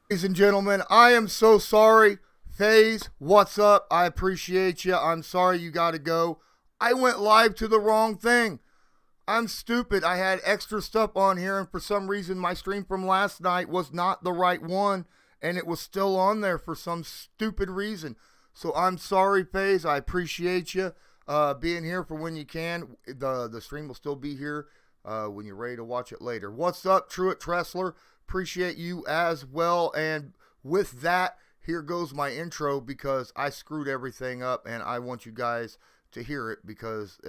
Ladies and gentlemen, I am so sorry. FaZe, what's up? I appreciate you. I'm sorry you got to go. I went live to the wrong thing. I'm stupid. I had extra stuff on here, and for some reason, my stream from last night was not the right one, and it was still on there for some stupid reason. So I'm sorry, FaZe. I appreciate you being here for when you can. The stream will still be here when you're ready to watch it later. What's up, Truett Tressler? Appreciate you as well. And with that, here goes my intro because I screwed everything up, and I want you guys to hear it because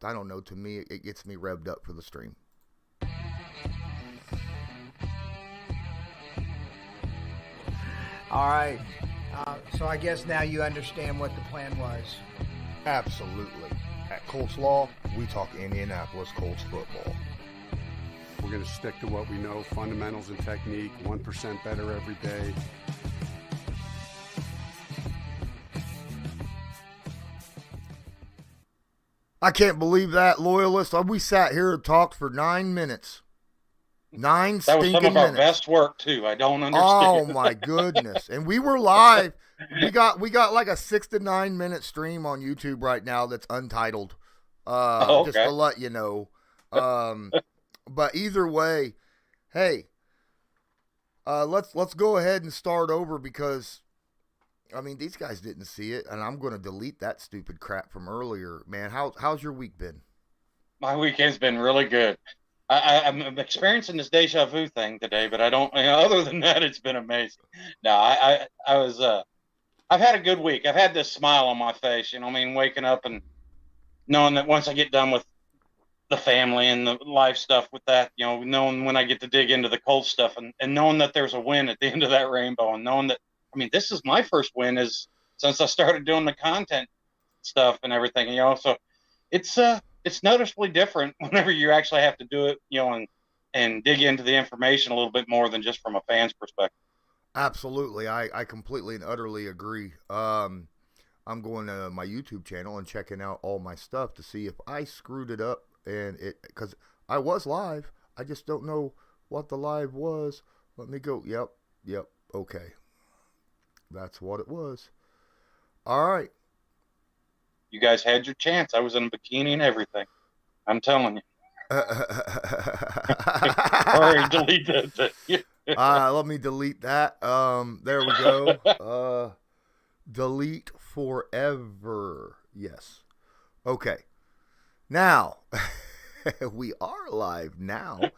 I don't know. To me, it gets me revved up for the stream. All right. So I guess now you understand what the plan was. Absolutely. At Colts Law, we talk Indianapolis Colts football. We're going to stick to what we know, fundamentals and technique, 1% better every day. I can't believe that, Loyalist. We sat here and talked for 9 minutes. Nine That was stinking some of our minutes. best work too. I don't Oh understand. my goodness! And we were live. We got like a 6 to 9 minute stream on YouTube right now that's untitled. Oh, Just okay. to let you know. But either way, hey, let's go ahead and start over because I mean these guys didn't see it, and I'm going to delete that stupid crap from earlier. Man, how's your week been? My weekend's been really good. I'm experiencing this deja vu thing today, but I don't. Other than that, it's been amazing. No, I was. I've had a good week. I've had this smile on my face. I mean, waking up and knowing that once I get done with the family and the life stuff with that, knowing when I get to dig into the cold stuff and knowing that there's a win at the end of that rainbow and knowing that, I mean, this is my first win is since I started doing the content stuff and everything, so it's noticeably different whenever you actually have to do it, and dig into the information a little bit more than just from a fan's perspective. Absolutely, I completely and utterly agree. I'm going to my YouTube channel and checking out all my stuff to see if I screwed it up, and it because I was live. I just don't know what the live was. Let me go. Yep. Okay, that's what it was. All right. You guys had your chance. I was in a bikini and everything. I'm telling you. Or delete that. Let me delete that. There we go. Delete forever. Yes. Okay. Now we are live now,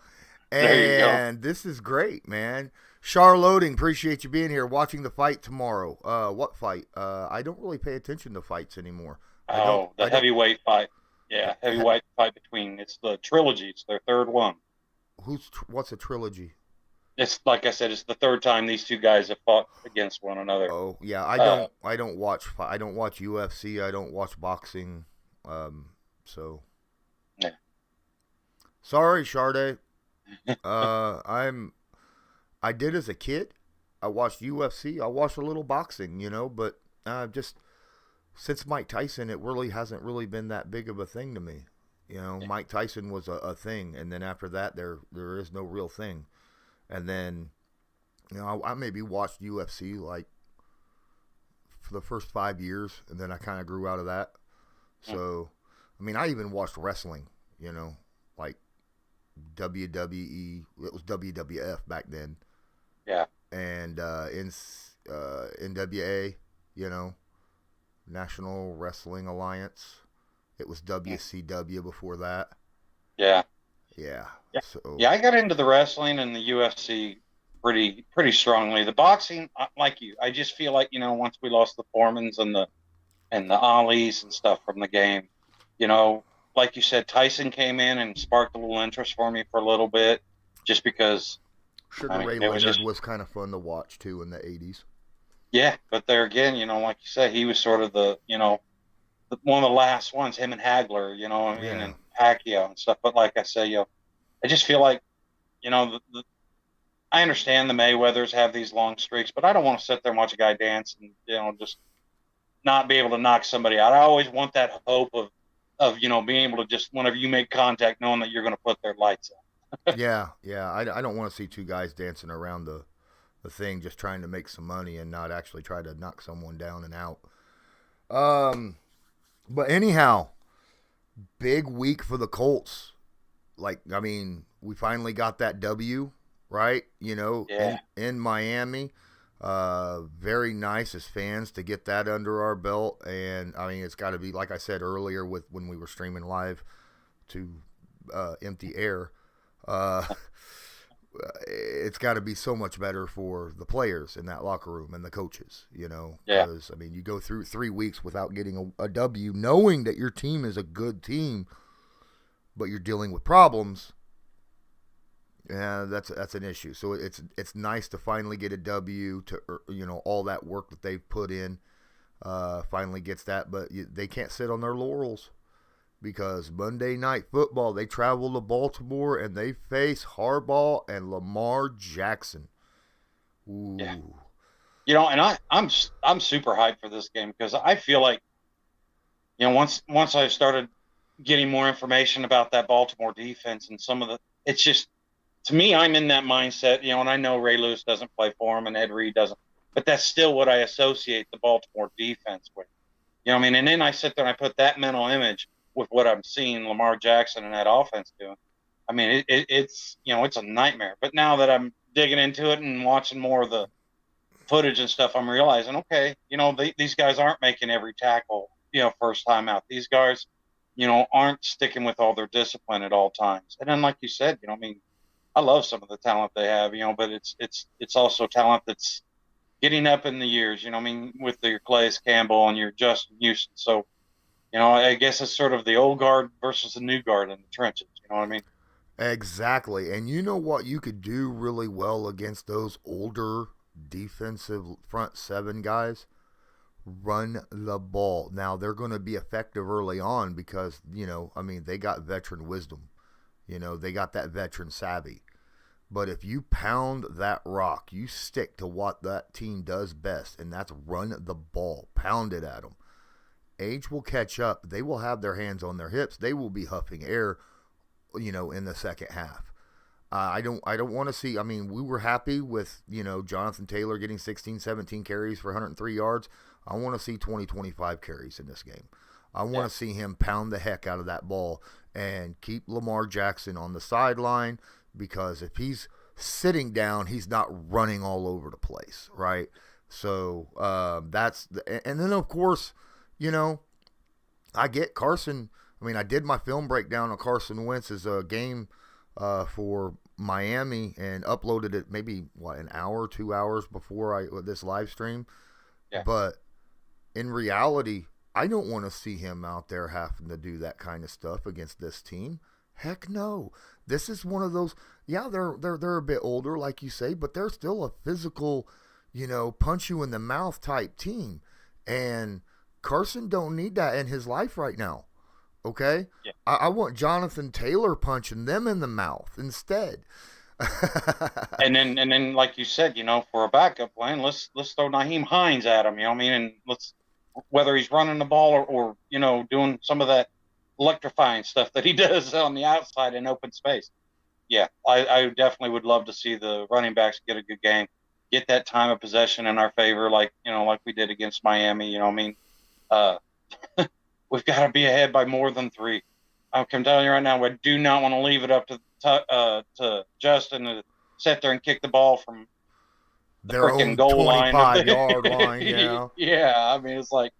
There you go. and this is great, man. Char Loading, appreciate you being here. Watching the fight tomorrow. What fight? I don't really pay attention to fights anymore. Oh, the heavyweight fight. Yeah, heavyweight fight between, it's the trilogy. It's their third one. What's a trilogy? It's like I said, it's the third time these two guys have fought against one another. Oh yeah, I don't watch UFC. I don't watch boxing. So Yeah. sorry, Sade. I did as a kid. I watched UFC. I watched a little boxing, but just since Mike Tyson, it really hasn't really been that big of a thing to me. Mike Tyson was a thing, and then after that, there is no real thing. And then, I maybe watched UFC like for the first 5 years, and then I kind of grew out of that. So, I mean, I even watched wrestling, like WWE. It was WWF back then. Yeah. And NWA, National Wrestling Alliance. It was WCW before that. Yeah. Yeah. Yeah. So Yeah, I got into the wrestling and the UFC pretty strongly. The boxing, like you, I just feel like, once we lost the Foremans and the Ollie's and stuff from the game, like you said, Tyson came in and sparked a little interest for me for a little bit, just because. Sugar Ray it was Leonard just, was kind of fun to watch too in the 80s. yeah, but there again, like you said, he was sort of one of the last ones, him and Hagler, and Pacquiao and stuff. But like I say, I just feel like, I understand the Mayweathers have these long streaks, but I don't want to sit there and watch a guy dance and, just not be able to knock somebody out. I always want that hope of being able to just, whenever you make contact, knowing that you're going to put their lights on. Yeah. I don't want to see two guys dancing around the the thing, just trying to make some money and not actually try to knock someone down and out. But anyhow, big week for the Colts. Like, I mean, we finally got that W, right? You know, in Miami. Very nice as fans to get that under our belt. And I mean, it's got to be, like I said earlier, when we were streaming live to empty air. It's got to be so much better for the players in that locker room and the coaches, you know, because, I mean, you go through 3 weeks without getting a W, knowing that your team is a good team, but you're dealing with problems. Yeah, that's an issue. So it's nice to finally get a W, to, you know, all that work that they've put in, finally gets that, but they can't sit on their laurels. Because Monday Night Football, they travel to Baltimore and they face Harbaugh and Lamar Jackson. Ooh. Yeah. You know, and I'm super hyped for this game because I feel like, you know, once I started getting more information about that Baltimore defense and some of the, it's just, to me, I'm in that mindset, you know, and I know Ray Lewis doesn't play for him and Ed Reed doesn't, but that's still what I associate the Baltimore defense with. You know what I mean? And then I sit there and I put that mental image with what I'm seeing Lamar Jackson and that offense doing. I mean, it's, you know, it's a nightmare. But now that I'm digging into it and watching more of the footage and stuff, I'm realizing, okay, you know, these guys aren't making every tackle, you know, first time out. These guys, you know, aren't sticking with all their discipline at all times. And then, like you said, you know, I mean, I love some of the talent they have, you know, but it's also talent that's getting up in the years, you know, I mean, with your Calais Campbell and your Justin Houston. So, you know, I guess it's sort of the old guard versus the new guard in the trenches. You know what I mean? Exactly. And you know what you could do really well against those older defensive front seven guys? Run the ball. Now, they're going to be effective early on because, you know, I mean, they got veteran wisdom. You know, they got that veteran savvy. But if you pound that rock, you stick to what that team does best, and that's run the ball. Pound it at them. Age will catch up. They will have their hands on their hips. They will be huffing air, you know, in the second half. I don't want to see, I mean, we were happy with, you know, Jonathan Taylor getting 16, 17 carries for 103 yards. I want to see 20, 25 carries in this game. I want to see him pound the heck out of that ball and keep Lamar Jackson on the sideline, because if he's sitting down, he's not running all over the place, right? So and then, of course, you know, I get Carson. I mean, I did my film breakdown on Carson Wentz's game for Miami and uploaded it maybe, an hour, 2 hours before this live stream. Yeah. But in reality, I don't want to see him out there having to do that kind of stuff against this team. Heck no. This is one of those, yeah, they're a bit older, like you say, but they're still a physical, you know, punch you in the mouth type team. And Carson don't need that in his life right now. Okay? Yeah. I want Jonathan Taylor punching them in the mouth instead. and then like you said, you know, for a backup plan, let's throw Naheem Hines at him, you know what I mean? And let's, whether he's running the ball or you know, doing some of that electrifying stuff that he does on the outside in open space. Yeah, I definitely would love to see the running backs get a good game, get that time of possession in our favor, like, you know, like we did against Miami. You know what I mean? We've got to be ahead by more than 3. I'm telling you right now, we do not want to leave it up to Justin to sit there and kick the ball from the their freaking own goal line. 25-yard line, yeah. Yeah, I mean, it's like,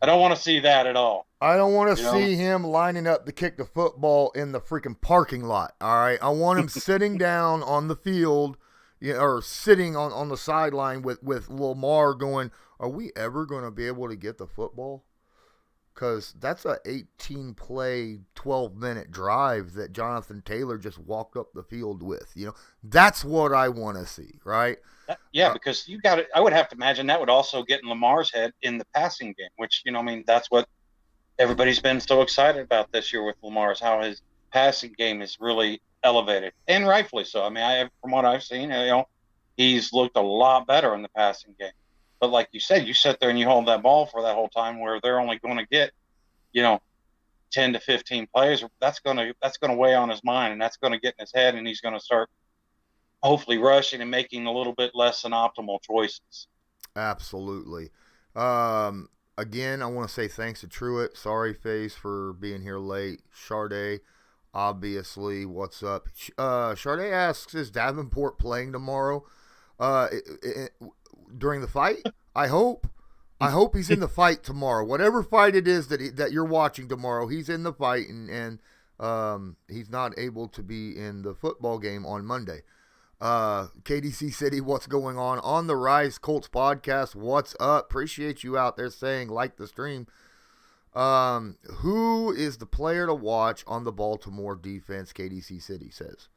I don't want to see that at all. I don't want to see him lining up to kick the football in the freaking parking lot, all right? I want him sitting down on the field, you know, or sitting on the sideline with Lamar going, are we ever going to be able to get the football? Because that's a 18-play, 12-minute drive that Jonathan Taylor just walked up the field with. You know, that's what I want to see, right? Yeah, because you got it. I would have to imagine that would also get in Lamar's head in the passing game, which, you know, I mean, that's what everybody's been so excited about this year with Lamar, is how his passing game is really elevated, and rightfully so. I mean, from what I've seen, you know, he's looked a lot better in the passing game. But like you said, you sit there and you hold that ball for that whole time, where they're only going to get, you know, 10 to 15 plays. That's going to weigh on his mind, and that's going to get in his head, and he's going to start hopefully rushing and making a little bit less than optimal choices. Absolutely. Again, I want to say thanks to Truett. Sorry, Face, for being here late. Sade, obviously, what's up? Sade asks, is Davenport playing tomorrow during the fight? I hope. I hope he's in the fight tomorrow. Whatever fight it is that you're watching tomorrow, he's in the fight, and he's not able to be in the football game on Monday. KDC City, what's going on the Rise Colts podcast? What's up? Appreciate you out there saying like the stream. Who is the player to watch on the Baltimore defense? KDC City says.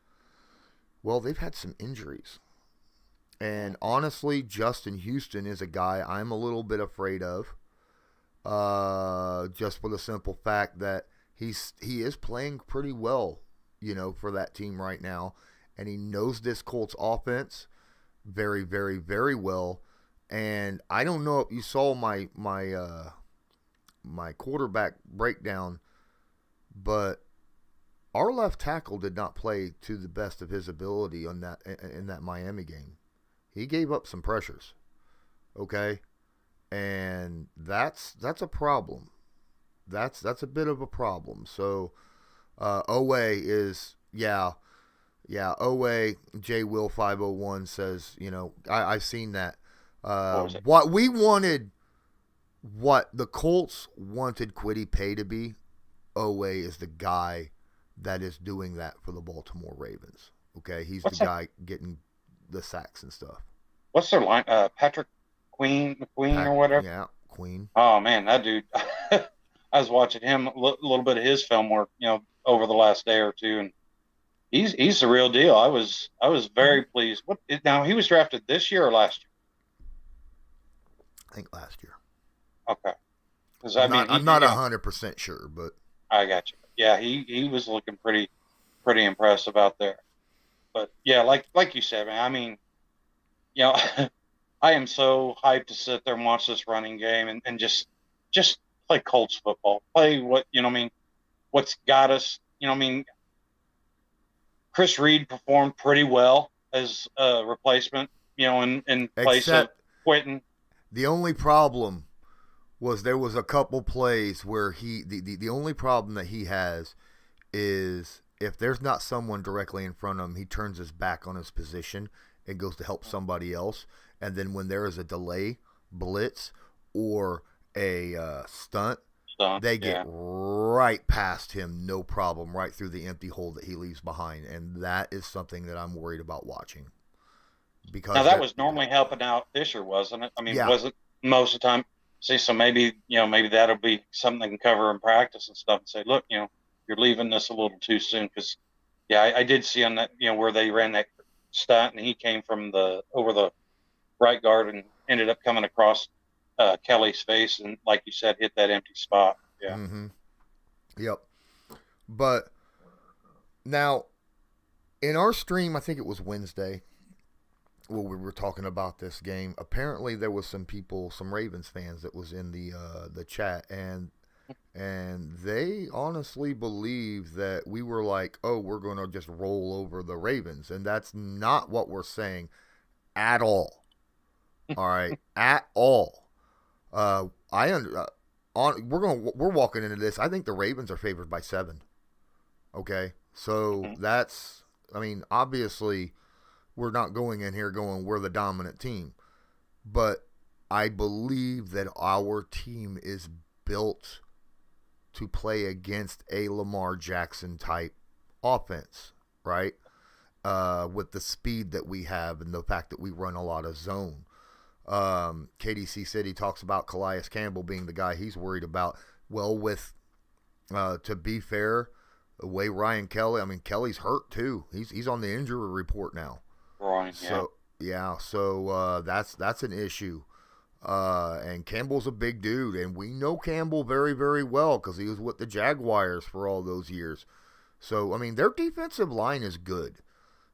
Well, they've had some injuries. And honestly, Justin Houston is a guy I'm a little bit afraid of. Just for the simple fact that he is playing pretty well, for that team right now. And he knows this Colts offense very, very, very well. And I don't know if you saw my quarterback breakdown, but our left tackle did not play to the best of his ability in that Miami game. He gave up some pressures, okay, and that's a problem. That's a bit of a problem. So, Owe is Owe J Will 501 says, I've seen that. What the Colts wanted Kwity Paye to be, Owe is the guy that is doing that for the Baltimore Ravens. Okay, he's guy getting the sacks and stuff. What's their line? Patrick McQueen or whatever. Yeah, Queen. Oh man, that dude. I was watching him a little bit of his film work, over the last day or two, and he's the real deal. I was very pleased. Now he was drafted this year or last year? I think last year. Okay. I'm not 100% sure, but I got you. Yeah, he was looking pretty impressive out there. But yeah, like you said, man. I mean, I am so hyped to sit there and watch this running game and just play Colts football. Play what's got us. Chris Reed performed pretty well as a replacement, in place of Quentin. The only problem was there was a couple plays where the only problem that he has is if there's not someone directly in front of him, he turns his back on his position and goes to help somebody else. And then when there is a delay, blitz, or a stunt, they get right past him, no problem, right through the empty hole that he leaves behind. And that is something that I'm worried about watching. Because now that was normally helping out Fisher, wasn't it? I mean, was it most of the time? See, so maybe that'll be something they can cover in practice and stuff and say, look, you're leaving this a little too soon. Because, I did see on that, where they ran that stunt and he came from over the right guard and ended up coming across Kelly's face and, like you said, hit that empty spot. Yeah. Mm-hmm. Yep. But now, in our stream, I think it was Wednesday, when we were talking about this game, apparently there was some Ravens fans that was in the chat, and they honestly believe that we were like, oh, we're going to just roll over the Ravens, and that's not what we're saying at all. All right, at all. We're walking into this. I think the Ravens are favored by 7. Okay, so that's, obviously, we're not going in here going, we're the dominant team. But I believe that our team is built to play against a Lamar Jackson type offense, right? With the speed that we have and the fact that we run a lot of zone. KDC City talks about Calais Campbell being the guy he's worried about. Well, to be fair, the way Ryan Kelly, Kelly's hurt too. He's on the injury report now. Right. So that's an issue. And Campbell's a big dude, and we know Campbell very, very well because he was with the Jaguars for all those years. So their defensive line is good.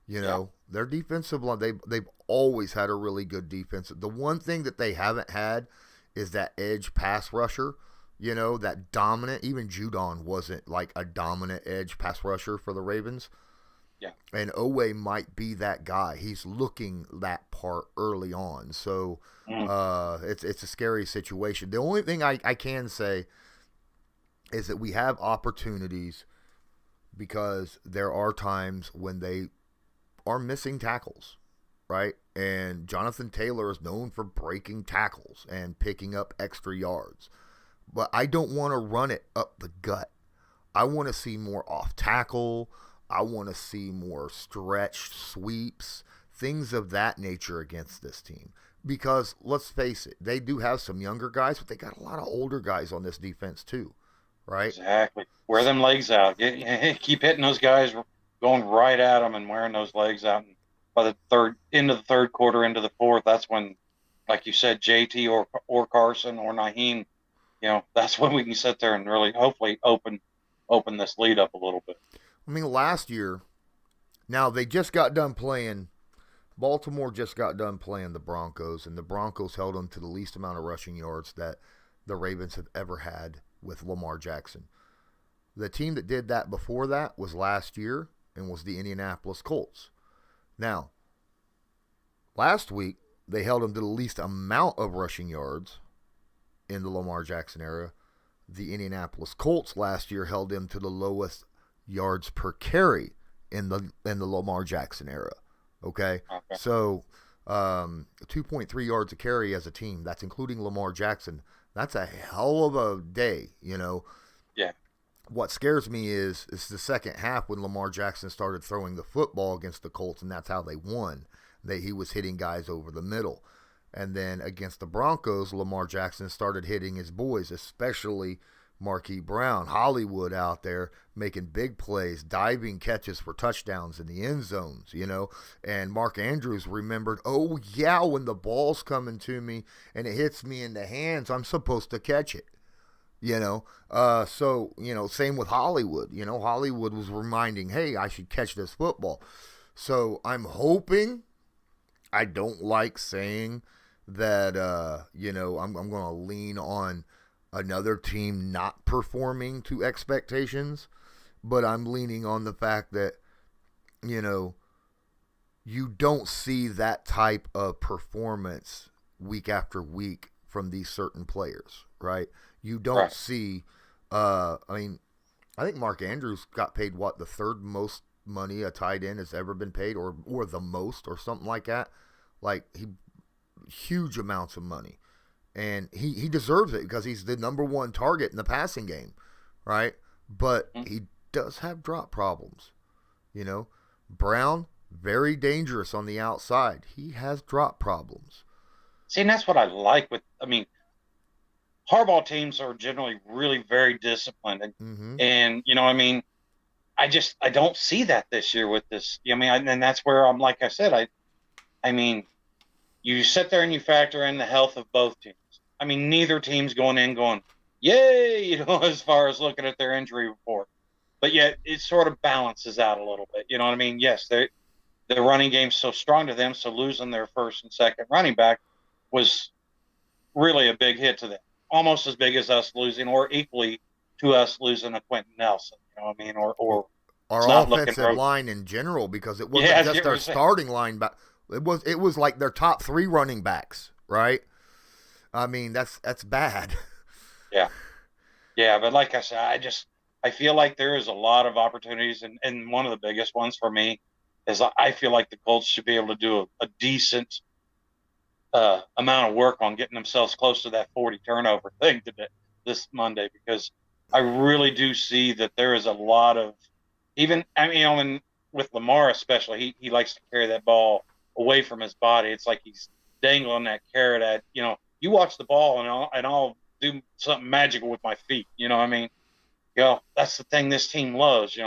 Their defensive line, they've always had a really good defense. The one thing that they haven't had is that edge pass rusher. That dominant. Even Judon wasn't like a dominant edge pass rusher for the Ravens. Yeah. And Owen might be that guy. He's looking that part early on. So it's a scary situation. The only thing I can say is that we have opportunities because there are times when they are missing tackles, right? And Jonathan Taylor is known for breaking tackles and picking up extra yards. But I don't want to run it up the gut. I want to see more off tackle. I want to see more stretched sweeps, things of that nature against this team. Because let's face it, they do have some younger guys, but they got a lot of older guys on this defense too, right? Exactly. Wear them legs out. Keep hitting those guys, going right at them and wearing those legs out. And by the into the third quarter, into the fourth, that's when, like you said, JT or Carson or Naheem, that's when we can sit there and really, hopefully, open this lead up a little bit. I mean, last year, now they just got done playing. Baltimore just got done playing the Broncos, and the Broncos held them to the least amount of rushing yards that the Ravens have ever had with Lamar Jackson. The team that did that before that was last year and was the Indianapolis Colts. Now, last week, they held them to the least amount of rushing yards in the Lamar Jackson era. The Indianapolis Colts last year held them to the lowest yards per carry in the Lamar Jackson era. Okay? So 2.3 yards a carry as a team. That's including Lamar Jackson. That's a hell of a day, Yeah. What scares me is the second half when Lamar Jackson started throwing the football against the Colts, and that's how they won. He was hitting guys over the middle. And then against the Broncos, Lamar Jackson started hitting his boys, especially Marquise Brown, Hollywood out there making big plays, diving catches for touchdowns in the end zones, And Mark Andrews remembered, oh, yeah, when the ball's coming to me and it hits me in the hands, I'm supposed to catch it, So, same with Hollywood. Hollywood was reminding, hey, I should catch this football. So I'm hoping, I don't like saying that, I'm going to lean on another team not performing to expectations, but I'm leaning on the fact that, you don't see that type of performance week after week from these certain players, right? You don't see, I think Mark Andrews got paid, the third most money a tight end has ever been paid, or the most, or something like that. Like, huge amounts of money. And he deserves it because he's the number one target in the passing game, right? But he does have drop problems. Brown, very dangerous on the outside. He has drop problems. See, and that's what I like Harbaugh teams are generally really very disciplined. And I don't see that this year with this. And that's where I'm, like I said, you sit there and you factor in the health of both teams. Neither team's going in going, yay, as far as looking at their injury report. But yet it sort of balances out a little bit. Yes, the running game's so strong to them, so losing their first and second running back was really a big hit to them. Almost as big as us losing, or equally to us losing a Quentin Nelson. Or our offensive line in general, because it wasn't just our starting line, but it was like their top three running backs, right? That's bad. Yeah, but like I said, I feel like there is a lot of opportunities, and one of the biggest ones for me is I feel like the Colts should be able to do a decent amount of work on getting themselves close to that 40 turnover thing this Monday, because I really do see that there is a lot of, with Lamar especially, he likes to carry that ball away from his body. It's like he's dangling that carrot at, you watch the ball and I'll do something magical with my feet. That's the thing this team loves.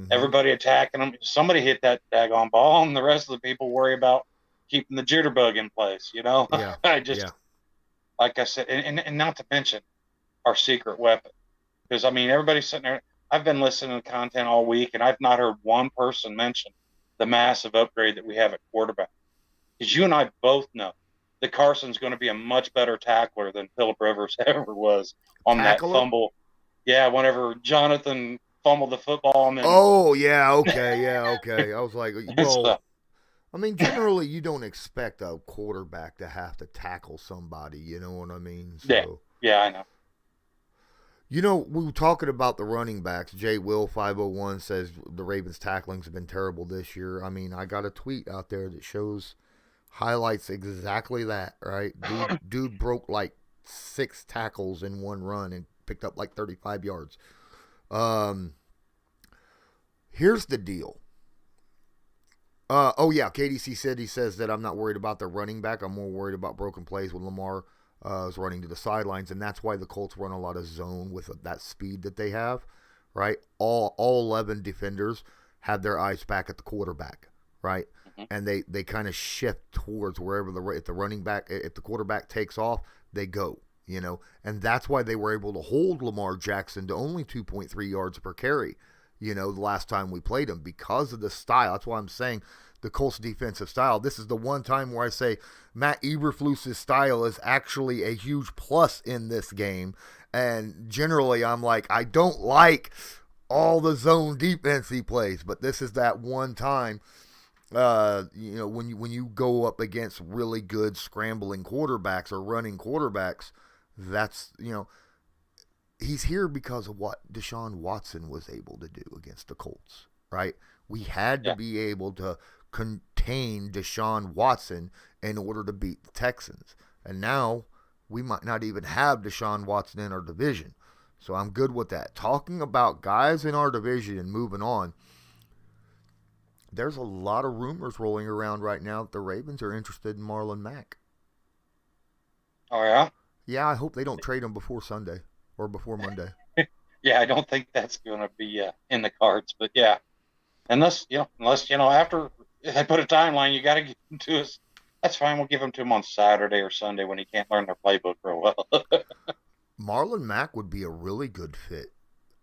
Everybody attacking them. Somebody hit that daggone ball, and the rest of the people worry about keeping the jitterbug in place. Yeah. Like I said, and not to mention our secret weapon, because everybody's sitting there. I've been listening to content all week, and I've not heard one person mention the massive upgrade that we have at quarterback. Because you and I both know that Carson's going to be a much better tackler than Phillip Rivers ever was on that fumble. Yeah, whenever Jonathan fumbled the football and then. Oh yeah, okay. I was like, well, So, I mean, generally you don't expect a quarterback to have to tackle somebody. You know what I mean? yeah, So. yeah, I know. You know, we were talking about the running backs. Jay Will 501 says the Ravens' tacklings have been terrible this year. I mean, I got a tweet out there that highlights exactly that, right? Dude broke like 6 tackles in one run and picked up like 35 yards. Here's the deal. KDC says that I'm not worried about the running back. I'm more worried about broken plays when Lamar is running to the sidelines, and that's why the Colts run a lot of zone with that speed that they have, right? All 11 defenders have their eyes back at the quarterback, right? Mm-hmm. And they kind of shift towards wherever if the quarterback takes off, they go, you know, and that's why they were able to hold Lamar Jackson to only 2.3 yards per carry, you know, the last time we played him because of the style. That's why I'm saying the Colts defensive style. This is the one time where I say Matt Eberflus's style is actually a huge plus in this game. And generally I'm like, I don't like all the zone defense he plays, but this is that one time, you know, when you go up against really good scrambling quarterbacks or running quarterbacks, that's, you know, he's here because of what Deshaun Watson was able to do against the Colts, right? We had to be able to contain Deshaun Watson in order to beat the Texans. And now we might not even have Deshaun Watson in our division. So I'm good with that. Talking about guys in our division and moving on, there's a lot of rumors rolling around right now that the Ravens are interested in Marlon Mack. Oh, yeah? Yeah, I hope they don't trade him before Sunday or before Monday. Yeah, I don't think that's going to be in the cards, but yeah. Unless after they put a timeline, you got to give them to us. That's fine. We'll give them to him on Saturday or Sunday when he can't learn their playbook real well. Marlon Mack would be a really good fit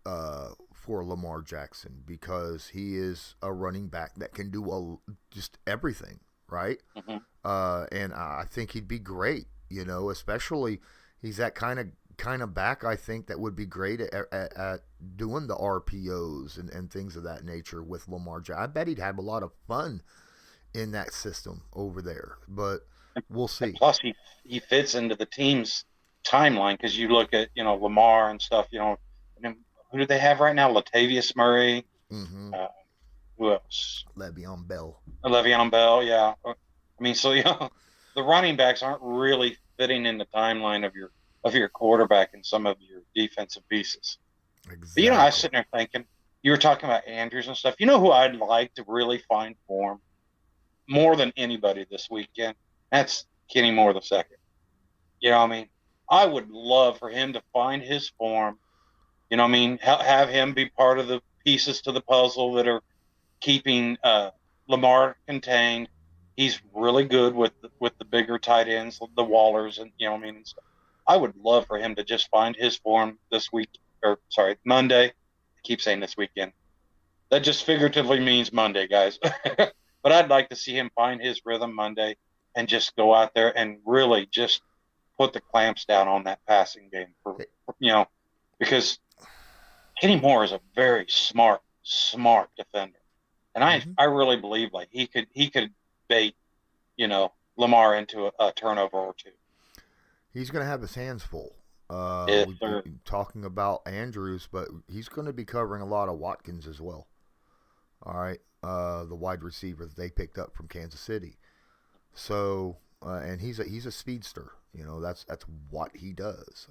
for Lamar Jackson because he is a running back that can do just everything, right? Mm-hmm. And I think he'd be great, you know, especially he's that kind of back, I think, that would be great at doing the RPOs and things of that nature with Lamar Jackson. I bet he'd have a lot of fun in that system over there, but we'll see. And plus, he fits into the team's timeline because you look at, you know, Lamar and stuff, you know, and who do they have right now? Latavius Murray. Mm-hmm. Who else? Le'Veon Bell. Le'Veon Bell, yeah. I mean, so, you know, the running backs aren't really fitting in the timeline of your quarterback and some of your defensive pieces. Exactly. But, you know, I was sitting there thinking, you were talking about Andrews and stuff. You know who I'd like to really find form more than anybody this weekend? That's Kenny Moore II. You know what I mean? I would love for him to find his form. You know what I mean? Have him be part of the pieces to the puzzle that are keeping Lamar contained. He's really good with the bigger tight ends, the Wallers, and you know what I mean. And stuff. I would love for him to just find his form this week, Monday. I keep saying this weekend. That just figuratively means Monday, guys. But I'd like to see him find his rhythm Monday and just go out there and really just put the clamps down on that passing game, you know, because Kenny Moore is a very smart defender, and I really believe like he could bait, you know, Lamar into a turnover or two. He's going to have his hands full. Yes, we've been talking about Andrews, but he's going to be covering a lot of Watkins as well. All right, the wide receiver that they picked up from Kansas City. So, and he's a speedster. You know, that's what he does.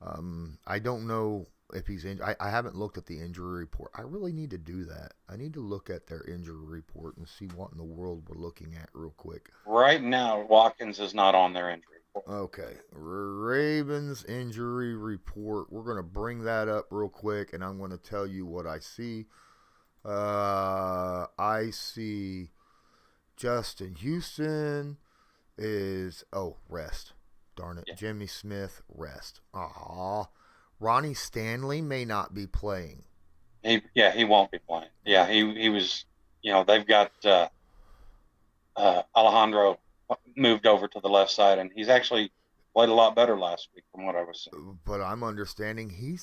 I don't know if he's injured. I haven't looked at the injury report. I really need to do that. I need to look at their injury report and see what in the world we're looking at real quick. Right now, Watkins is not on their injury report. Okay. Ravens injury report. We're going to bring that up real quick, and I'm going to tell you what I see. I see Justin Houston is rest. Darn it. Yeah. Jimmy Smith, rest. Ronnie Stanley may not be playing. He won't be playing. Yeah, he was, you know, they've got Alejandro moved over to the left side, and he's actually played a lot better last week from what I was seeing. But I'm understanding he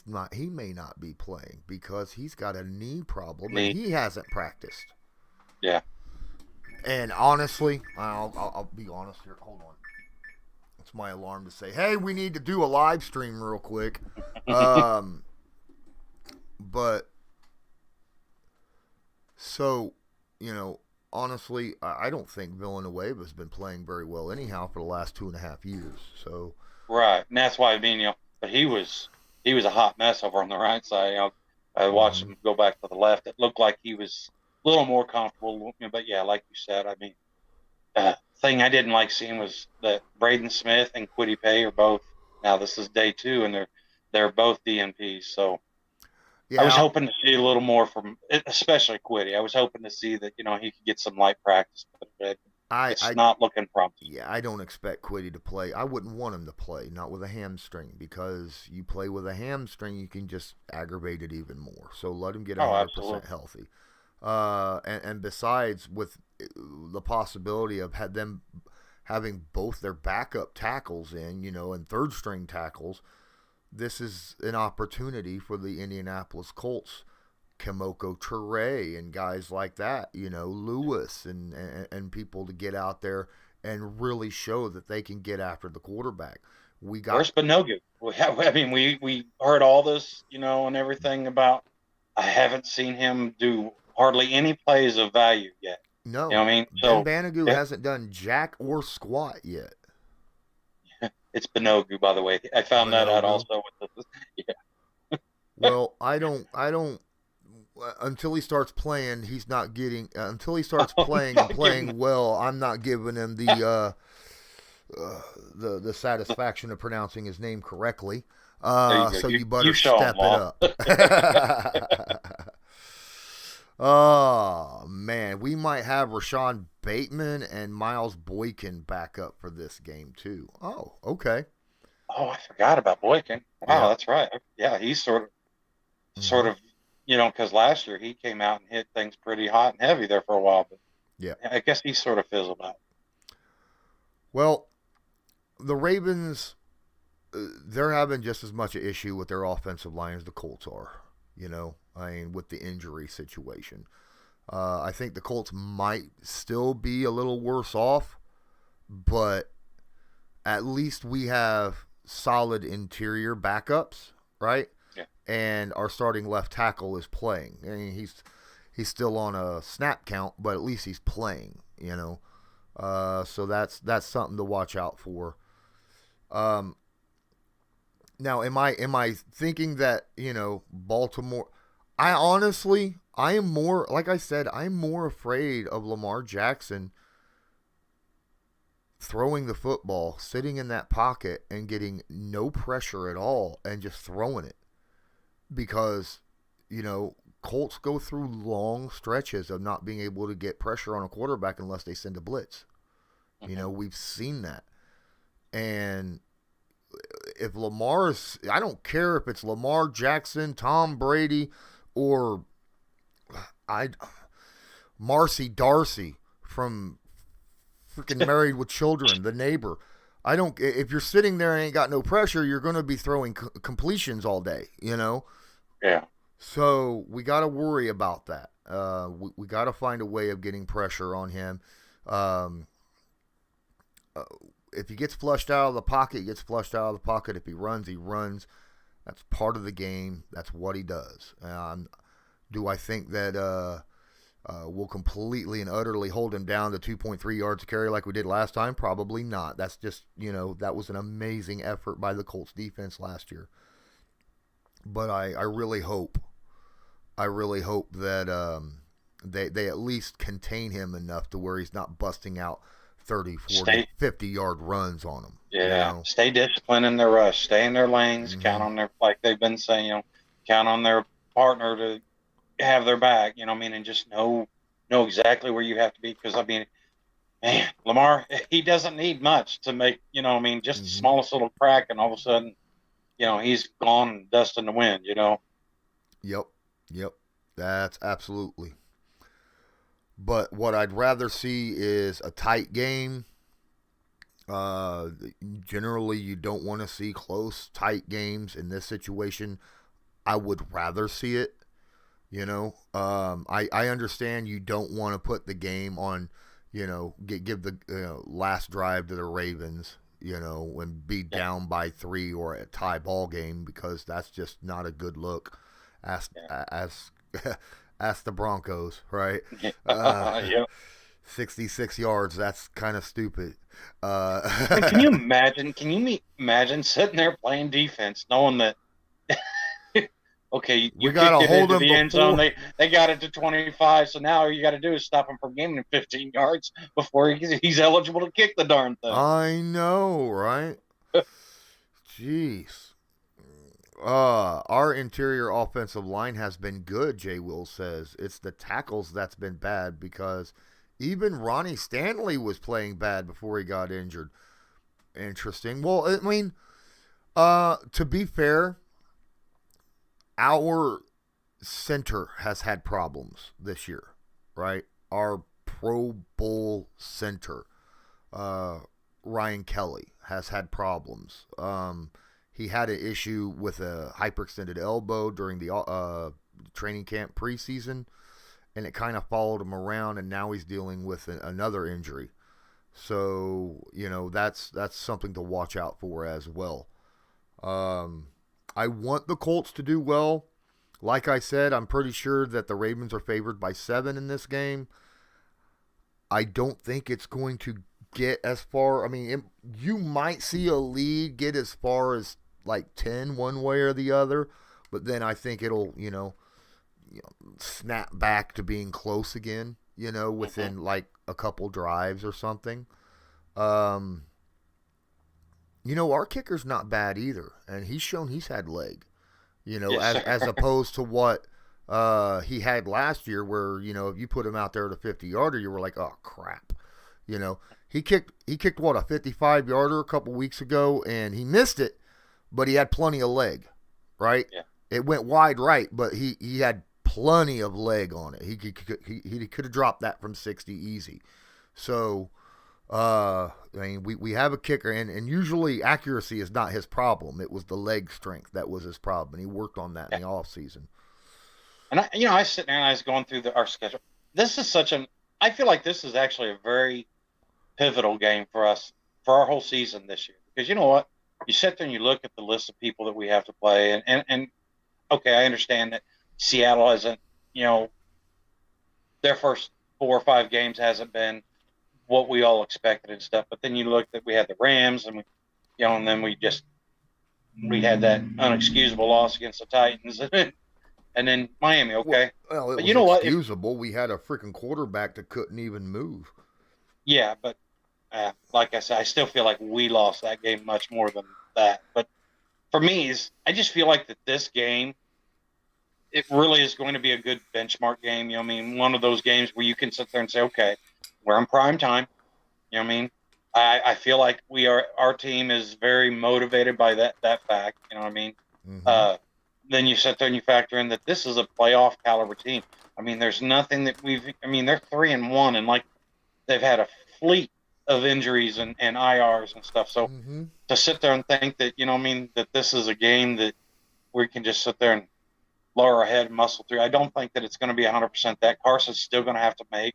may not be playing because he's got a knee problem and Knee. he hasn't practiced. Yeah. And honestly, I'll be honest here. Hold on. It's my alarm to say, hey, we need to do a live stream real quick. But so, honestly, I don't think Villanueva's been playing very well anyhow for the last 2.5 years. So Right, and that's why but he was a hot mess over on the right side. I watched him go back to the left. It looked like he was a little more comfortable. But yeah, like you said, I mean, thing I didn't like seeing was that Braden Smith and Quiddy Pay are both. Now this is day 2, and they're both DNPs. So yeah, I was hoping to see a little more from, especially Quiddy. I was hoping to see that he could get some light practice, but it's not looking promising. Yeah, I don't expect Quiddy to play. I wouldn't want him to play, not with a hamstring, because you play with a hamstring, you can just aggravate it even more. So let him get 100% healthy. And besides, with the possibility of them having both their backup tackles in, and third string tackles, this is an opportunity for the Indianapolis Colts, Kimoko Ture and guys like that, Lewis and people to get out there and really show that they can get after the quarterback. Where's Banogu? I mean, we heard all this, and everything about. I haven't seen him do hardly any plays of value yet. No, I mean, so Banogu hasn't done jack or squat yet. It's Banogu, by the way. I found that out also. Yeah. Well, I don't. Until he starts playing, he's not getting. Until he starts playing and playing well, I'm not giving him the satisfaction of pronouncing his name correctly. So you better step it up. Oh man, we might have Rashad Bateman and Miles Boykin back up for this game too. Oh, okay. Oh, I forgot about Boykin. Wow, That's right. Yeah, he's sort of, because last year he came out and hit things pretty hot and heavy there for a while, but yeah, I guess he sort of fizzled out. Well, the Ravens, they're having just as much an issue with their offensive line as the Colts are. With the injury situation. I think the Colts might still be a little worse off, but at least we have solid interior backups, right? Yeah. And our starting left tackle is playing. I mean, he's still on a snap count, but at least he's playing, So that's something to watch out for. Now, am I thinking that, Baltimore? I am more, like I said, I'm more afraid of Lamar Jackson throwing the football, sitting in that pocket and getting no pressure at all and just throwing it. Because, Colts go through long stretches of not being able to get pressure on a quarterback unless they send a blitz. Mm-hmm. We've seen that. And if Lamar's, I don't care if it's Lamar Jackson, Tom Brady, or Marcy Darcy from freaking Married with Children, the neighbor. If you're sitting there and ain't got no pressure, you're going to be throwing completions all day, Yeah. So we got to worry about that. We got to find a way of getting pressure on him. If he gets flushed out of the pocket, he gets flushed out of the pocket. If he runs, he runs. That's part of the game. That's what he does. Do I think that we'll completely and utterly hold him down to 2.3 yards a carry like we did last time? Probably not. That's just, that was an amazing effort by the Colts defense last year. But I really hope that they at least contain him enough to where he's not busting out 30, 40, 50-yard runs on them. Yeah, stay disciplined in their rush. Stay in their lanes. Count on like they've been saying, count on their partner to have their back, and just know exactly where you have to be. Because, man, Lamar, he doesn't need much to make, just the smallest little crack, and all of a sudden, he's gone and dust in the wind, Yep. That's absolutely. But what I'd rather see is a tight game. Uh, Generally, you don't want to see close, tight games. In this situation, I would rather see it. I understand you don't want to put the game on, give the last drive to the Ravens, and be down by 3 or a tie ball game, because that's just not a good look. Ask, ask, ask the Broncos, right? Yep. 66 yards, that's kind of stupid. And can you imagine? Imagine sitting there playing defense, knowing that okay, you We got kicked to it hold into them the end zone. before. They got it to 25. So now all you got to do is stop him from gaining 15 yards before he's eligible to kick the darn thing. I know, right? Jeez. Our interior offensive line has been good, Jay Will says. It's the tackles that's been bad, because even Ronnie Stanley was playing bad before he got injured. Interesting. Well, I mean, to be fair, our center has had problems this year, right? Our Pro Bowl center, Ryan Kelly, has had problems. He had an issue with a hyperextended elbow during the training camp preseason, and it kind of followed him around, and now he's dealing with another injury. So, that's something to watch out for as well. I want the Colts to do well. Like I said, I'm pretty sure that the Ravens are favored by 7 in this game. I don't think it's going to get as far. I mean, you might see a lead get as far as like 10 one way or the other, but then I think it'll, snap back to being close again, within like a couple drives or something. Our kicker's not bad either, and he's shown he's had leg, Yes, as opposed to what he had last year, where, if you put him out there at a 50-yarder, you were like, oh crap. He kicked what, a 55-yarder a couple weeks ago, and he missed it, but he had plenty of leg, right? Yeah. It went wide right, but he had plenty of leg on it. He could have dropped that from 60 easy. So, I mean, we have a kicker, and usually accuracy is not his problem. It was the leg strength that was his problem, and he worked on that in the offseason. And I was sitting there and I was going through our schedule. This is I feel like this is actually a very pivotal game for us, for our whole season this year. Because you know what? You sit there and you look at the list of people that we have to play, and okay, I understand that Seattle hasn't, their first 4 or 5 games hasn't been what we all expected and stuff. But then you look that we had the Rams, and and then we had that unexcusable loss against the Titans, and then Miami. Okay, well it but was you know excusable. We had a freaking quarterback that couldn't even move. Yeah, but like I said, I still feel like we lost that game much more than that. But for me, I just feel like that this game, it really is going to be a good benchmark game. One of those games where you can sit there and say, okay, we're in prime time. I feel like our team is very motivated by that fact. Mm-hmm. Then you sit there and you factor in that this is a playoff caliber team. There's nothing that they're 3-1, and like they've had a fleet of injuries and IRs and stuff. So to sit there and think that, that this is a game that we can just sit there and lower our head and muscle through, I don't think that it's going to be 100% that. Carson's still going to have to make,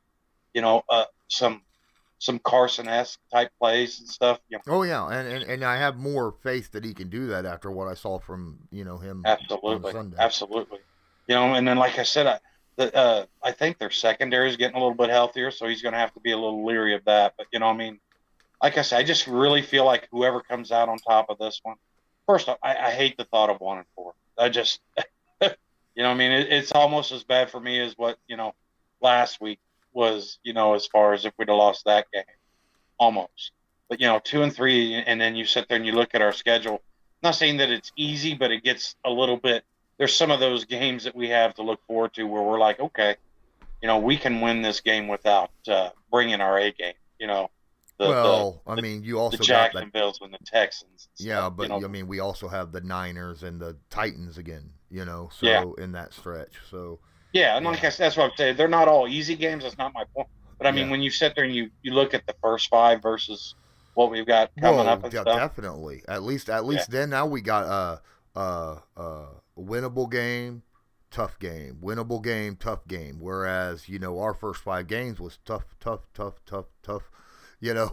some Carson-esque type plays and stuff. Oh yeah, and I have more faith that he can do that after what I saw from him. Absolutely, on Sunday. Absolutely. And then like I said, I think their secondary is getting a little bit healthier, so he's going to have to be a little leery of that. But like I said, I just really feel like whoever comes out on top of this one. First off, I hate the thought of 1-4. I just, it's almost as bad for me as what last week was, as far as if we'd have lost that game, almost. But 2-3, and then you sit there and you look at our schedule. I'm not saying that it's easy, but it gets a little bit. There's some of those games that we have to look forward to where we're like, okay, we can win this game without bringing our A game. You also got the Jacksonville's and the Texans. And yeah, stuff, but we also have the Niners and the Titans again. In that stretch. So. Yeah, and like I said, that's what I'm saying. They're not all easy games. That's not my point. But when you sit there and you look at the first 5 versus what we've got coming up and yeah, stuff. definitely. At least then now we got a winnable game, tough game, winnable game, tough game. Whereas our first 5 games was tough. Yeah.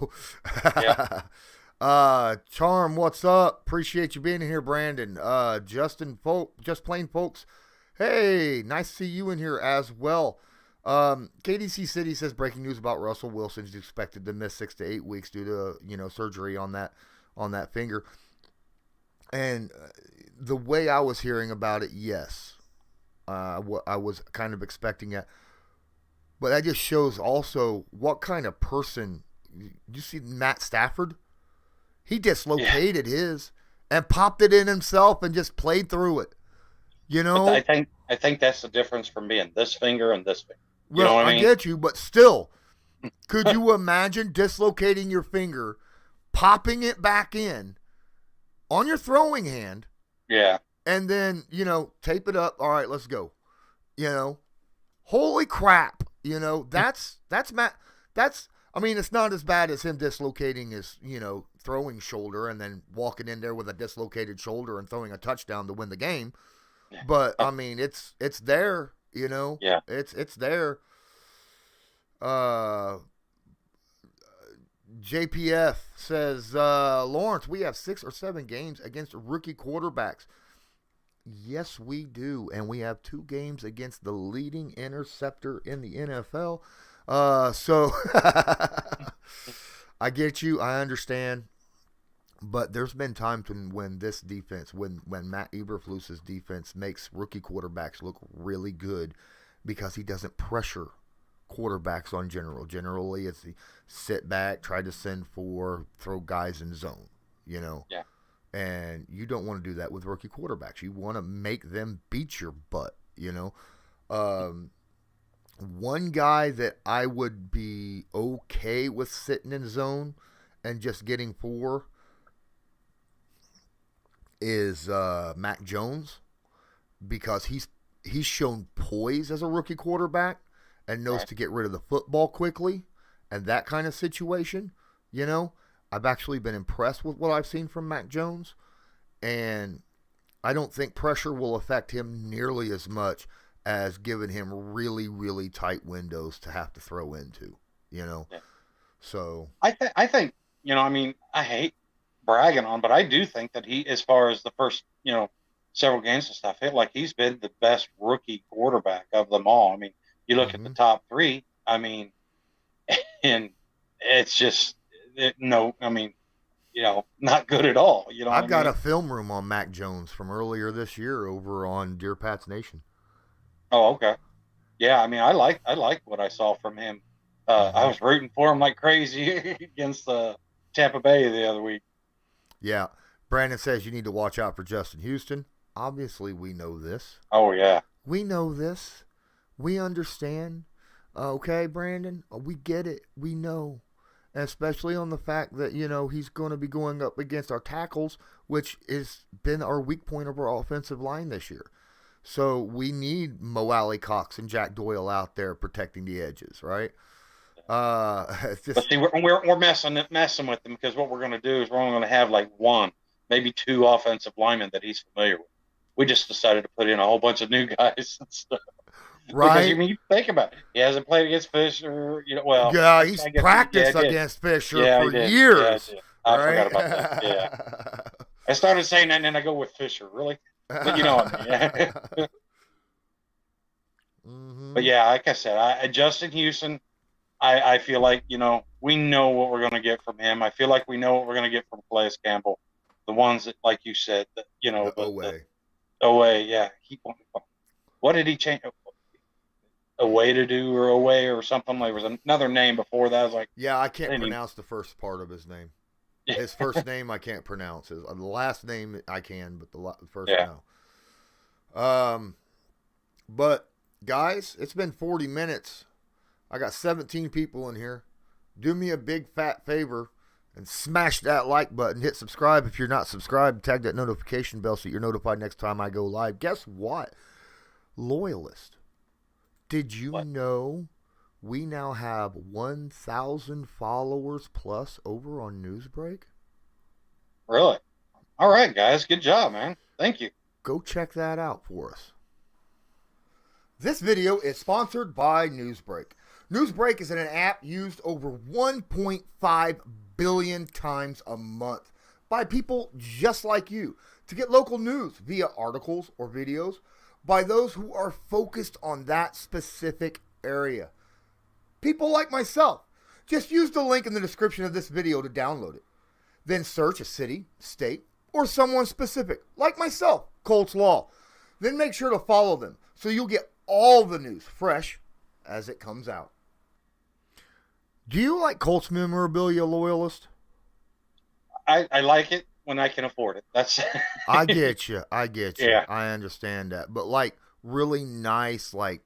Charm, what's up? Appreciate you being here, Brandon. Just plain folks. Hey, nice to see you in here as well. KDC City says breaking news about Russell Wilson is expected to miss 6 to 8 weeks due to surgery on that finger. And the way I was hearing about it, yes, I was kind of expecting it. But that just shows also what kind of person. You see Matt Stafford? He dislocated his and popped it in himself and just played through it. I think that's the difference from being this finger and this finger. You Well, know what I mean? get you, but still, could you imagine dislocating your finger, popping it back in on your throwing hand? Yeah. And then, tape it up. All right, let's go. Holy crap. That's Matt. It's not as bad as him dislocating his, throwing shoulder and then walking in there with a dislocated shoulder and throwing a touchdown to win the game. But it's there, Yeah. It's there. JPF says, Lawrence, we have 6 or 7 games against rookie quarterbacks. Yes, we do. And we have 2 games against the leading interceptor in the NFL. So I get you. I understand. But there's been times when this defense, when Matt Eberflus's defense makes rookie quarterbacks look really good because he doesn't pressure quarterbacks on general. Generally, it's the sit back, try to send 4, throw guys in zone, Yeah. And you don't want to do that with rookie quarterbacks. You want to make them beat your butt, One guy that I would be okay with sitting in zone and just getting 4 is Mac Jones, because he's shown poise as a rookie quarterback and knows to get rid of the football quickly and that kind of situation. I've actually been impressed with what I've seen from Mac Jones, and I don't think pressure will affect him nearly as much as giving him really, really tight windows to have to throw into, Yeah. So I think, I hate bragging on, but I do think that he, as far as the first, several games and stuff, he's been the best rookie quarterback of them all. You look at the top 3, and it's just, not good at all. I've got a film room on Mac Jones from earlier this year over on Dear Pat's Nation. Oh, okay. Yeah, I like what I saw from him. I was rooting for him like crazy against Tampa Bay the other week. Yeah. Brandon says you need to watch out for Justin Houston. Obviously, we know this. Oh, yeah. We know this. We understand. Okay, Brandon? We get it. We know. Especially on the fact that, he's going to be going up against our tackles, which has been our weak point of our offensive line this year. So we need Mo Alley Cox and Jack Doyle out there protecting the edges, right? It's just, but see, we're messing with them, because what we're going to do is we're only going to have like 1, maybe 2 offensive linemen that he's familiar with. We just decided to put in a whole bunch of new guys and stuff. Right? Because you think about it, he hasn't played against Fisher. Yeah, he's practiced against Fisher for years. Yeah, I forgot about that. Yeah, I started saying that, and then I go with Fisher. Really, but what I mean. But yeah, like I said, Justin Houston, I feel like we know what we're going to get from him. I feel like we know what we're going to get from Calais Campbell. The ones that, like you said, that Owe, yeah. What did he change? Away to do or away or something? There was another name before that. I was like, yeah, I can't pronounce the first part of his name. His first name I can't pronounce. His the last name I can, but the first no. But guys, it's been 40 minutes. I got 17 people in here. Do me a big fat favor and smash that like button. Hit subscribe if you're not subscribed. Tag that notification bell so you're notified next time I go live. Guess what? Loyalist. Did you know We now have 1,000 followers plus over on Newsbreak. Really? All right, guys. Good job, man. Thank you. Go check that out for us. This video is sponsored by Newsbreak. Newsbreak is an app used over 1.5 billion times a month by people just like you to get local news via articles or videos by those who are focused on that specific area. People like myself. Just use the link in the description of this video to download it. Then search a city, state, or someone specific, like myself, Colts Law. Then make sure to follow them so you'll get all the news fresh as it comes out. Do you like Colts memorabilia, Loyalist? I like it when I can afford it. That's I get you. Yeah. I understand that. But like really nice, like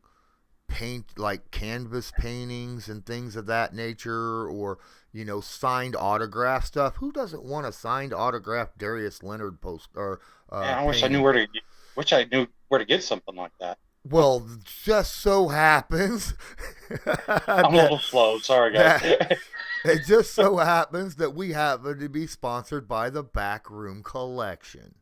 canvas paintings and things of that nature, or signed autograph stuff. Who doesn't want a signed autograph Darius Leonard post or Man, I wish I painting? knew where to get something like that. Well, just so happens I'm a little slow. Sorry, guys. it just so happens that we happen to be sponsored by the Backroom Collection.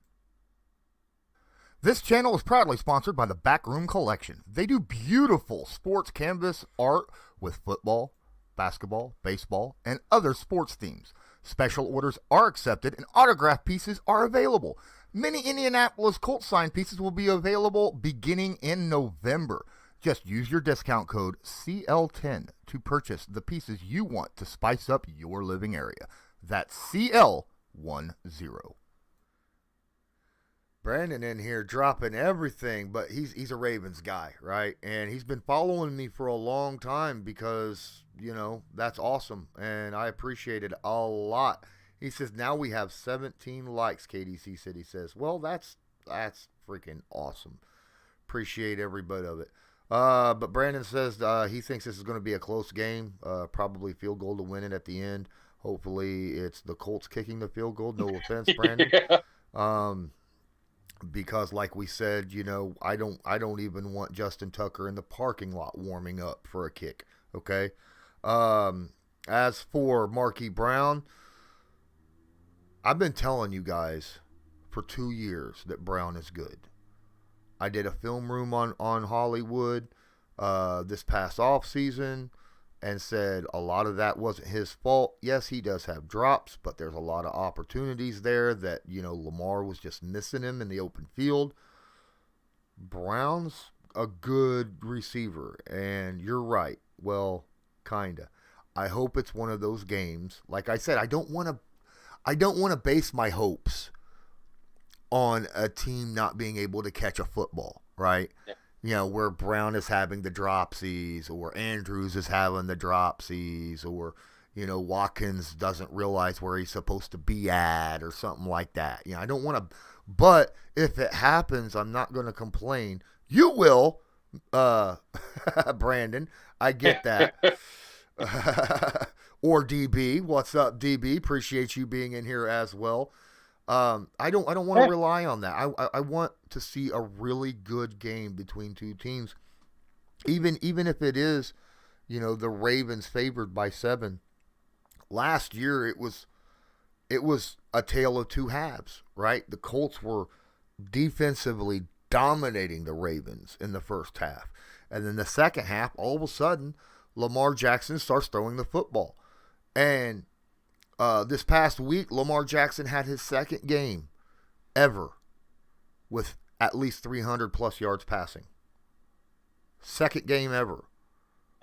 This channel is proudly sponsored by the Backroom Collection. They do beautiful sports canvas art with football, basketball, baseball, and other sports themes. Special orders are accepted and autograph pieces are available. Many Indianapolis Colts signed pieces will be available beginning in November. Just use your discount code CL10 to purchase the pieces you want to spice up your living area. That's CL10. Brandon in here dropping everything, but he's a Ravens guy, right? And he's been following me for a long time because, that's awesome. And I appreciate it a lot. He says, now we have 17 likes, KDC City says. Well, that's freaking awesome. Appreciate every bit of it. But Brandon says he thinks this is going to be a close game. Probably field goal to win it at the end. Hopefully it's the Colts kicking the field goal. No offense, Brandon. Yeah. Because like we said, I don't even want Justin Tucker in the parking lot warming up for a kick. Okay. As for Marquise Brown, I've been telling you guys for 2 years that Brown is good. I did a film room on Hollywood this past off season and said a lot of that wasn't his fault. Yes, he does have drops, but there's a lot of opportunities there that, Lamar was just missing him in the open field. Brown's a good receiver, and you're right. Well, kinda. I hope it's one of those games. Like I said, I don't want to base my hopes on a team not being able to catch a football, right? Yeah. Where Brown is having the dropsies, or Andrews is having the dropsies, or, Watkins doesn't realize where he's supposed to be at, or something like that. I don't want to, but if it happens, I'm not going to complain. You will, Brandon. I get that. Or DB. What's up, DB? Appreciate you being in here as well. I don't want to rely on that. I want to see a really good game between two teams, even if it is, the Ravens favored by 7. Last year it was a tale of two halves, right? The Colts were defensively dominating the Ravens in the first half, and then the second half, all of a sudden, Lamar Jackson starts throwing the football, and this past week, Lamar Jackson had his second game ever with at least 300 plus yards passing. Second game ever.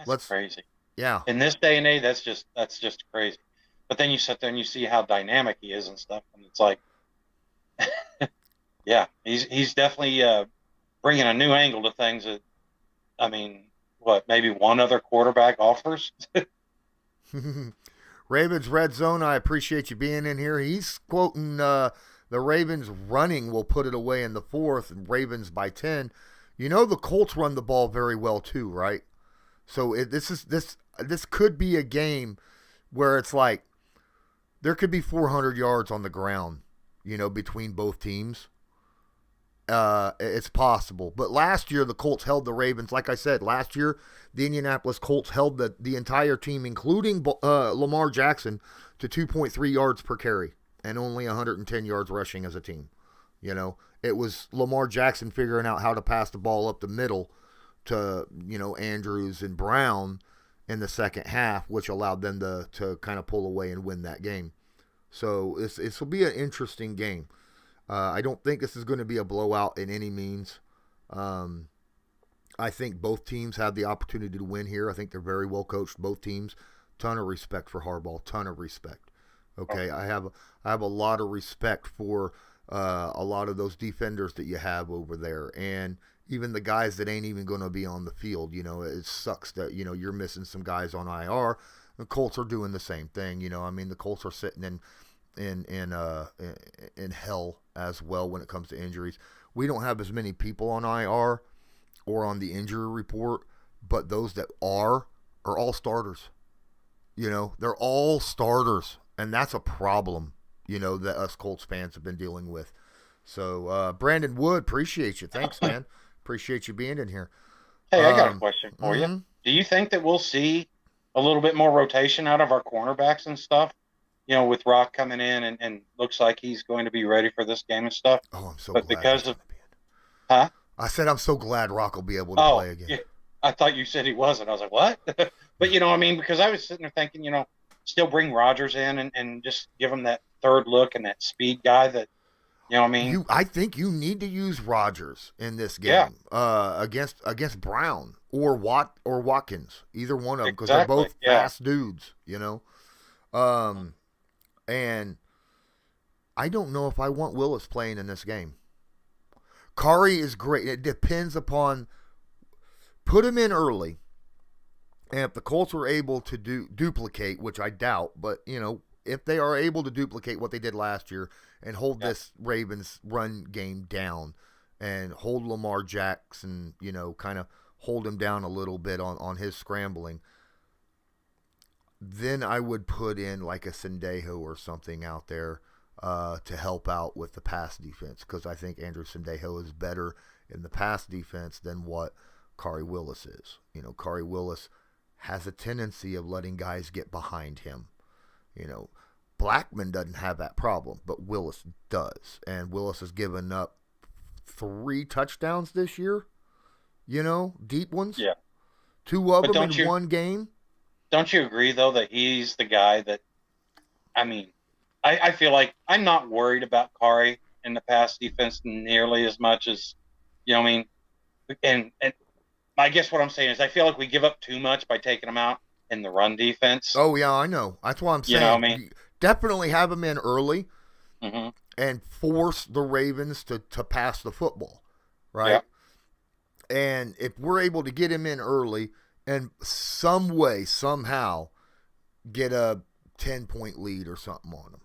That's crazy. Yeah. In this day and age, that's just crazy. But then you sit there and you see how dynamic he is and stuff, and it's like, yeah, he's definitely bringing a new angle to things that, maybe one other quarterback offers. Ravens Red Zone, I appreciate you being in here. He's quoting the Ravens running will put it away in the fourth, and Ravens by 10. The Colts run the ball very well too, right? So this could be a game where it's like there could be 400 yards on the ground, between both teams. It's possible. But last year, the Colts held the Ravens. Like I said, last year, the Indianapolis Colts held the entire team, including Lamar Jackson, to 2.3 yards per carry and only 110 yards rushing as a team. It was Lamar Jackson figuring out how to pass the ball up the middle to, Andrews and Brown in the second half, which allowed them to kind of pull away and win that game. So this will be an interesting game. I don't think this is going to be a blowout in any means. I think both teams have the opportunity to win here. I think they're very well coached, both teams. Ton of respect for Harbaugh, ton of respect. Okay, I have a lot of respect for a lot of those defenders that you have over there, and even the guys that ain't even going to be on the field. It sucks that you're missing some guys on IR. The Colts are doing the same thing. The Colts are sitting in hell as well when it comes to injuries. We don't have as many people on IR or on the injury report, but those that are all starters. They're all starters, and that's a problem, that us Colts fans have been dealing with. So, Brandon Wood, appreciate you. Thanks, man. Appreciate you being in here. Hey, I got a question for you. Do you think that we'll see a little bit more rotation out of our cornerbacks and stuff? With Rock coming in and looks like he's going to be ready for this game and stuff. Oh, I'm so glad. But because of, huh? I said I'm so glad Rock will be able to play again. Yeah. I thought you said he wasn't. I was like, what? But because I was sitting there thinking, still bring Rodgers in and just give him that third look and that speed guy that, I think you need to use Rodgers in this game against Brown or Watkins, either one of them, because they're both fast dudes, And I don't know if I want Willis playing in this game. Kari is great. It depends upon put him in early. And if the Colts were able to duplicate, which I doubt, but if they are able to duplicate what they did last year and hold this Ravens run game down and hold Lamar Jackson, kind of hold him down a little bit on his scrambling, then I would put in like a Sendejo or something out there to help out with the pass defense, because I think Andrew Sendejo is better in the pass defense than what Kari Willis is. Kari Willis has a tendency of letting guys get behind him. Blackman doesn't have that problem, but Willis does. And Willis has given up 3 touchdowns this year, deep ones. Yeah. 2 of them in one game. Don't you agree, though, that he's the guy that, I feel like I'm not worried about Kari in the pass defense nearly as much as, and I guess what I'm saying is I feel like we give up too much by taking him out in the run defense. Oh, yeah, I know. That's what I'm saying. Definitely have him in early and force the Ravens to pass the football, right? Yeah. And if we're able to get him in early and some way, somehow, get a 10-point lead or something on him,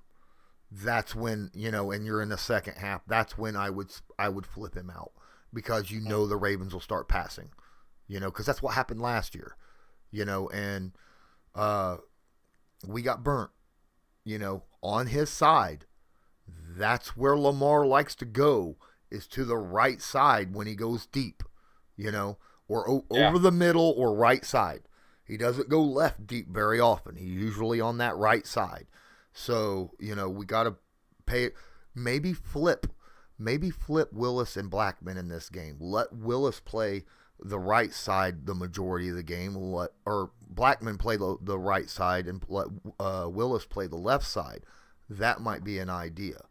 that's when, and you're in the second half, that's when I would flip him out, because the Ravens will start passing, because that's what happened last year, and we got burnt, on his side. That's where Lamar likes to go, is to the right side when he goes deep, or over the middle or right side. He doesn't go left deep very often. He's usually on that right side. So, we got to pay it. Maybe flip Willis and Blackman in this game. Let Willis play the right side the majority of the game. Or Blackman play the right side and let Willis play the left side. That might be an idea.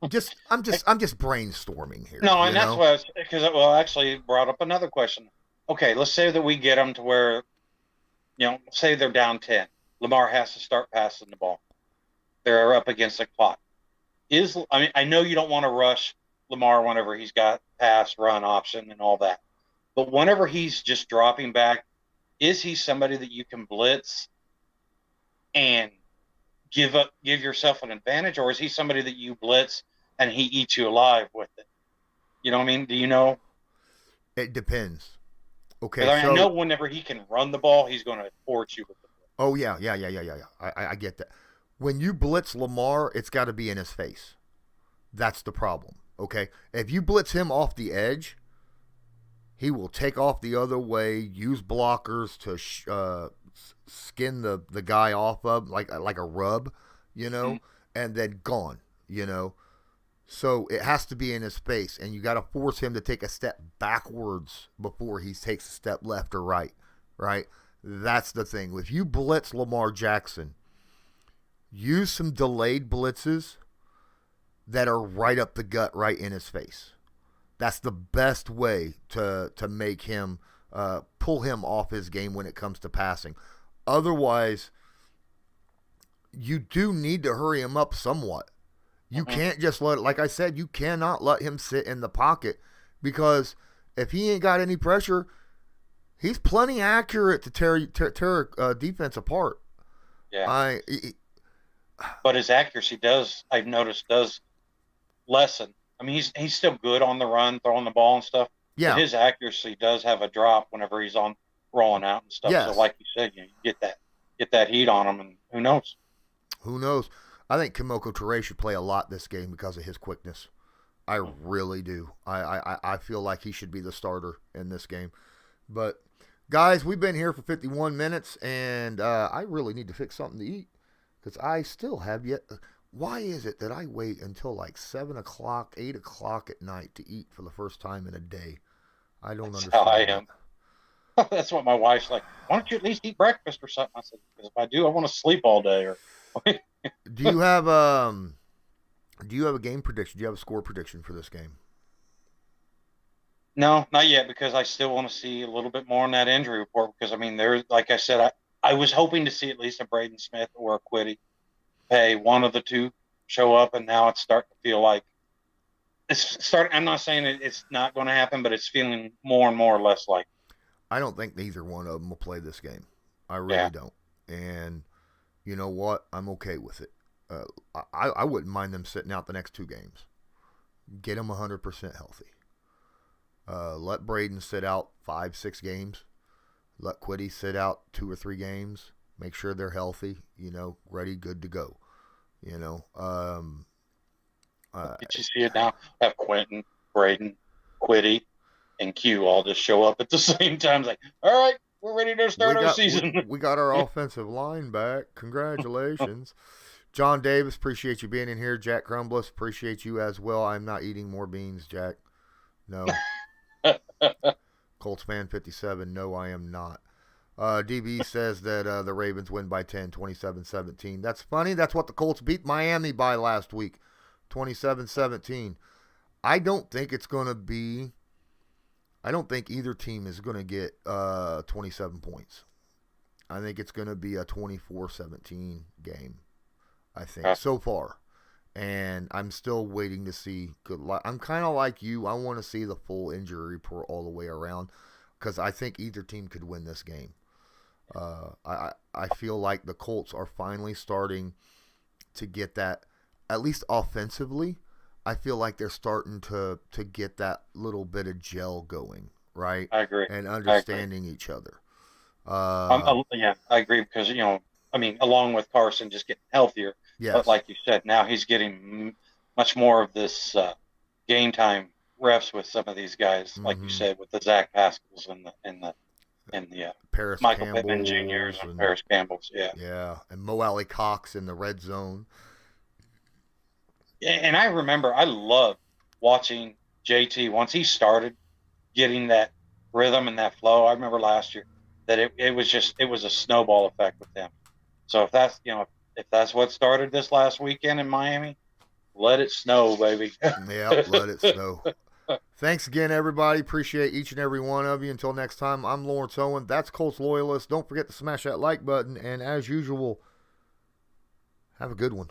I'm just brainstorming here. No, and that's what actually brought up another question. Okay, let's say that we get them to where, say they're down 10. Lamar has to start passing the ball. They're up against the clock. I know you don't want to rush Lamar whenever he's got pass, run option and all that. But whenever he's just dropping back, is he somebody that you can blitz and give yourself an advantage, or is he somebody that you blitz and he eats you alive with it? You know what I mean? Do you know? It depends. Okay. I know whenever he can run the ball, he's going to torch you with the ball. Oh, yeah. I get that. When you blitz Lamar, it's got to be in his face. That's the problem. Okay? If you blitz him off the edge, he will take off the other way, use blockers to skin the guy off of, like a rub, and then gone, So it has to be in his face, and you got to force him to take a step backwards before he takes a step left or right, right? That's the thing. If you blitz Lamar Jackson, use some delayed blitzes that are right up the gut, right in his face. That's the best way to make him pull him off his game when it comes to passing. Otherwise, you do need to hurry him up somewhat. You can't just like I said, you cannot let him sit in the pocket, because if he ain't got any pressure, he's plenty accurate to tear defense apart. Yeah. But his accuracy I've noticed, does lessen. I mean, he's still good on the run, throwing the ball and stuff. Yeah. But his accuracy does have a drop whenever he's on rolling out and stuff. Yes. So like you said, you get that heat on him, and who knows? Who knows? I think Kimoko Toure should play a lot this game because of his quickness. I really do. I feel like he should be the starter in this game. But guys, we've been here for 51 minutes, and I really need to fix something to eat, because I still have yet. Why is it that I wait until like 7 o'clock, 8 o'clock at night to eat for the first time in a day? I don't understand. How I am. That's what my wife's like. Why don't you at least eat breakfast or something? I said, because if I do, I want to sleep all day. Or Do you have a game prediction? Do you have a score prediction for this game? No, not yet, because I still want to see a little bit more on that injury report. Because I mean, like I said, I was hoping to see at least a Braden Smith or a Quiddy. Hey, one of the two show up, and now it's starting to feel like it's starting. I'm not saying it's not going to happen, but it's feeling more and more less like. I don't think neither one of them will play this game. I really don't. And you know what? I'm okay with it. I wouldn't mind them sitting out the next 2 games. Get them 100% healthy. Let Braden sit out 5-6 games. Let Quiddy sit out 2 or 3 games. Make sure they're healthy, ready, good to go. Did you see it now? Have Quentin, Braden, Quiddy, and Q all just show up at the same time. It's like, all right, we're ready to start our season. We got our offensive line back. Congratulations. John Davis, appreciate you being in here. Jack Crumbless, appreciate you as well. I'm not eating more beans, Jack. No. Colts fan 57, no, I am not. DB says that the Ravens win by 10, 27-17. That's funny. That's what the Colts beat Miami by last week, 27-17. I don't think either team is going to get 27 points. I think it's going to be a 24-17 game, I think, so far. And I'm still waiting to see. I'm kind of like you. I want to see the full injury report all the way around, because I think either team could win this game. I feel like the Colts are finally starting to get that, at least offensively. I feel like they're starting to get that little bit of gel going, right? I agree. And understanding each other. I agree, because, along with Carson just getting healthier. Yes. But like you said, now he's getting much more of this game time reps with some of these guys, like you said, with the Zach Pascals and the Paris Michael Campbell's Pittman Jr.'s and Paris Campbell's, yeah, and Mo Alley Cox in the red zone. And I remember I loved watching JT once he started getting that rhythm and that flow. I remember last year that it was a snowball effect with him. So if that's what started this last weekend in Miami, let it snow, baby. Yeah, let it snow. Thanks again, everybody. Appreciate each and every one of you. Until next time, I'm Lawrence Owen. That's Colts Loyalist. Don't forget to smash that like button. And as usual, have a good one.